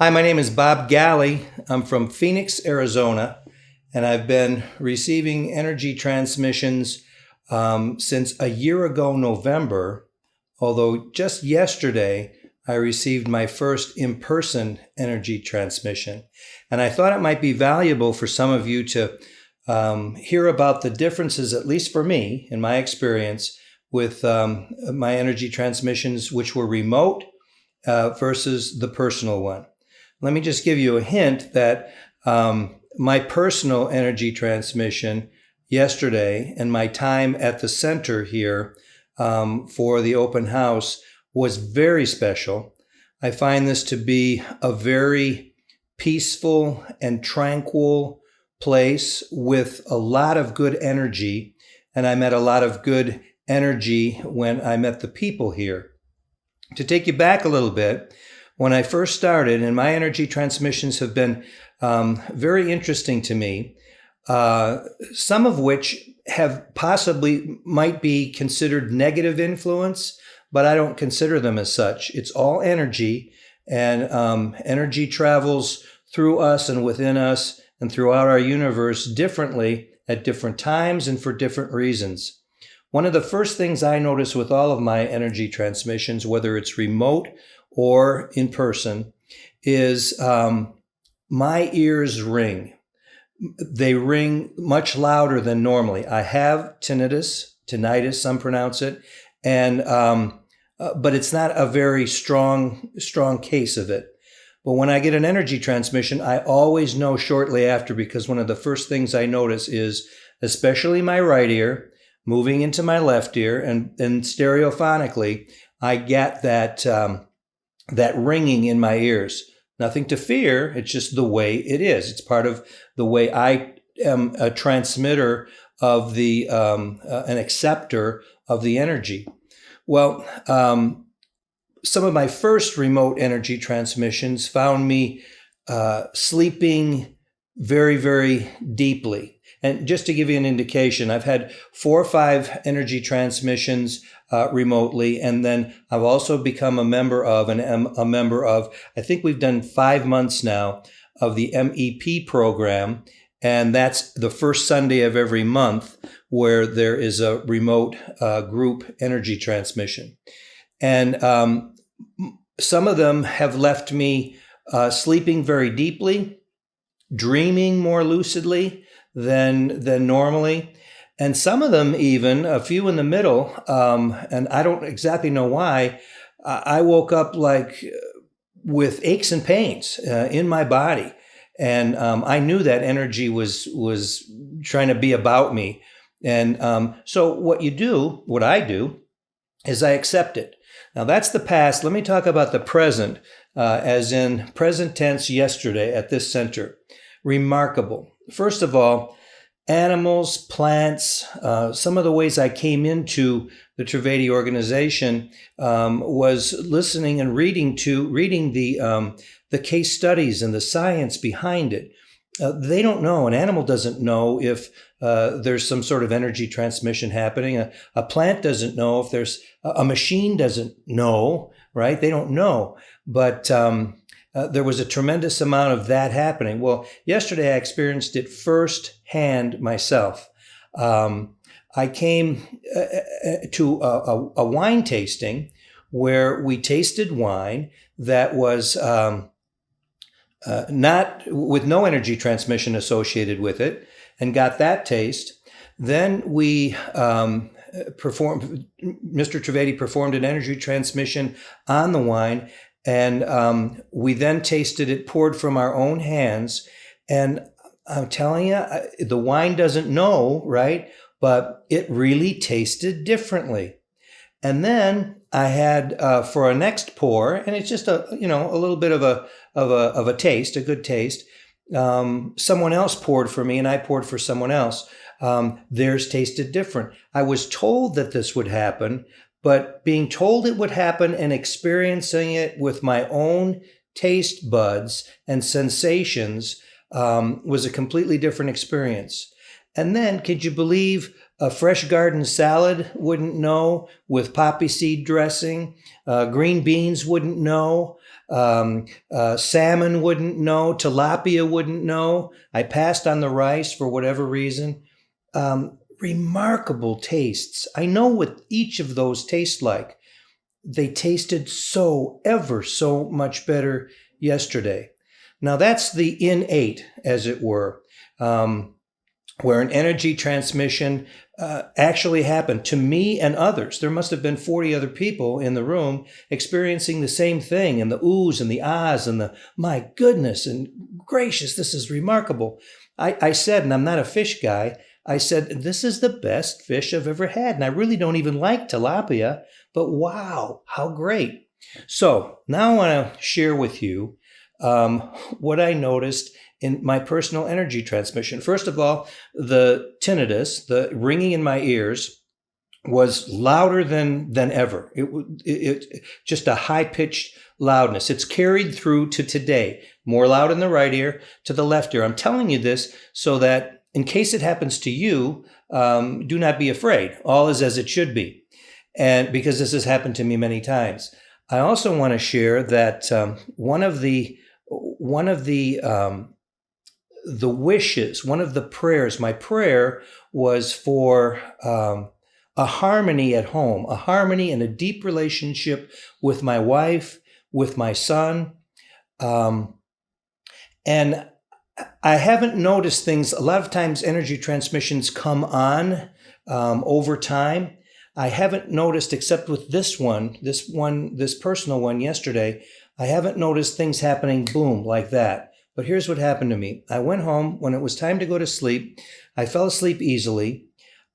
Hi, my name is Bob Galley. I'm from Phoenix, Arizona, and I've been receiving energy transmissions since a year ago, November, although just yesterday I received my first in-person energy transmission. And I thought it might be valuable for some of you to hear about the differences, at least for me, in my experience, with my energy transmissions, which were remote versus the personal one. Let me just give you a hint that my personal energy transmission yesterday and my time at the center here for the open house was very special. I find this to be a very peaceful and tranquil place with a lot of good energy, and I met a lot of good energy when I met the people here. To take you back a little bit, when I first started, and my energy transmissions have been very interesting to me, some of which have possibly might be considered negative influence, but I don't consider them as such. It's all energy, and energy travels through us and within us and throughout our universe differently at different times and for different reasons. One of the first things I notice with all of my energy transmissions, whether it's remote or in person, is my ears ring. They ring much louder than normally. I have tinnitus, some pronounce it, and but it's not a very strong case of it. But when I get an energy transmission, I always know shortly after, because one of the first things I notice is, especially my right ear, moving into my left ear, and stereophonically, I get that ringing in my ears. Nothing to fear. It's just the way it is. It's part of the way I am a transmitter of an acceptor of the energy. Well, some of my first remote energy transmissions found me sleeping very, very deeply. And just to give you an indication, I've had 4 or 5 energy transmissions remotely, and then I've also become a member of, I think we've done 5 months now of the MEP program, and that's the first Sunday of every month where there is a remote group energy transmission. And some of them have left me sleeping very deeply, dreaming more lucidly than normally. And some of them, even a few in the middle, and I don't exactly know why, I woke up like with aches and pains in my body. And I knew that energy was trying to be about me. And so what I do, is I accept it. Now that's the past. Let me talk about the present, as in present tense yesterday at this center. Remarkable. First of all, animals, plants, some of the ways I came into the Trivedi organization was listening and reading the case studies and the science behind it. They don't know. An animal doesn't know if there's some sort of energy transmission happening. A plant doesn't know if there's a machine doesn't know, right? They don't know. But there was a tremendous amount of that happening. Well, yesterday I experienced it firsthand myself. I came to a wine tasting where we tasted wine that was not with no energy transmission associated with it, and got that taste. Then we Mr. Trivedi performed an energy transmission on the wine, and we then tasted it poured from our own hands. And I'm telling you, the wine doesn't know, right? But it really tasted differently. And then I had for a next pour, and it's just a little bit of a taste, a good taste. Someone else poured for me, and I poured for someone else. Theirs tasted different. I was told that this would happen, but being told it would happen and experiencing it with my own taste buds and sensations was a completely different experience. And then, could you believe a fresh garden salad wouldn't know with poppy seed dressing? Green beans wouldn't know. Salmon wouldn't know. Tilapia wouldn't know. I passed on the rice for whatever reason. Remarkable tastes. I know what each of those taste like. They tasted ever so much better yesterday. Now that's the innate, as it were, where an energy transmission actually happened to me and others. There must have been 40 other people in the room experiencing the same thing, and the oohs and the ahs and the, my goodness and gracious, this is remarkable. I said, and I'm not a fish guy, I said, this is the best fish I've ever had. And I really don't even like tilapia, but wow, how great. So now I want to share with you what I noticed in my personal energy transmission. First of all, the tinnitus, the ringing in my ears, was louder than ever. It just a high-pitched loudness. It's carried through to today. More loud in the right ear, to the left ear. I'm telling you this so that in case it happens to you, do not be afraid. All is as it should be, and because this has happened to me many times. I also want to share that one of the wishes, one of the prayers, my prayer was for a harmony at home, a harmony and a deep relationship with my wife, with my son. And I haven't noticed things. A lot of times energy transmissions come on over time. I haven't noticed, except with this personal one yesterday, I haven't noticed things happening, boom, like that. But here's what happened to me. I went home. When it was time to go to sleep, I fell asleep easily.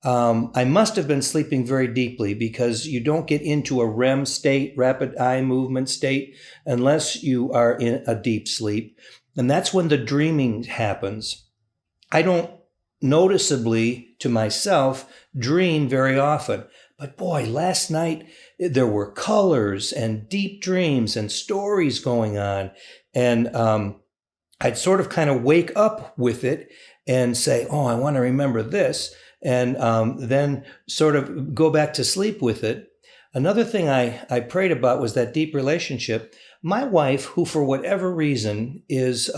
I must have been sleeping very deeply, because you don't get into a REM state, rapid eye movement state, unless you are in a deep sleep. And that's when the dreaming happens. I don't noticeably, to myself, dream very often. But boy, last night there were colors and deep dreams and stories going on. And I'd sort of kind of wake up with it and say, oh, I want to remember this. And then sort of go back to sleep with it. Another thing I prayed about was that deep relationship. My wife, who for whatever reason is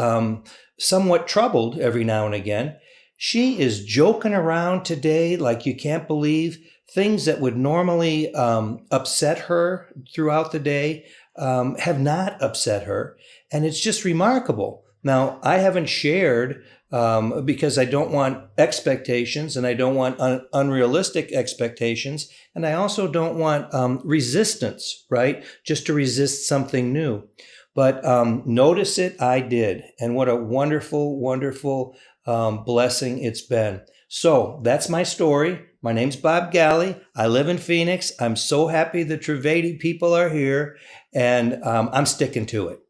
somewhat troubled every now and again, she is joking around today like you can't believe. Things that would normally upset her throughout the day have not upset her. And it's just remarkable. Now, I haven't shared because I don't want expectations, and I don't want unrealistic expectations. And I also don't want resistance, right? Just to resist something new. But notice it, I did. And what a wonderful, wonderful blessing it's been. So that's my story. My name's Bob Galley. I live in Phoenix. I'm so happy the Trivedi people are here, and I'm sticking to it.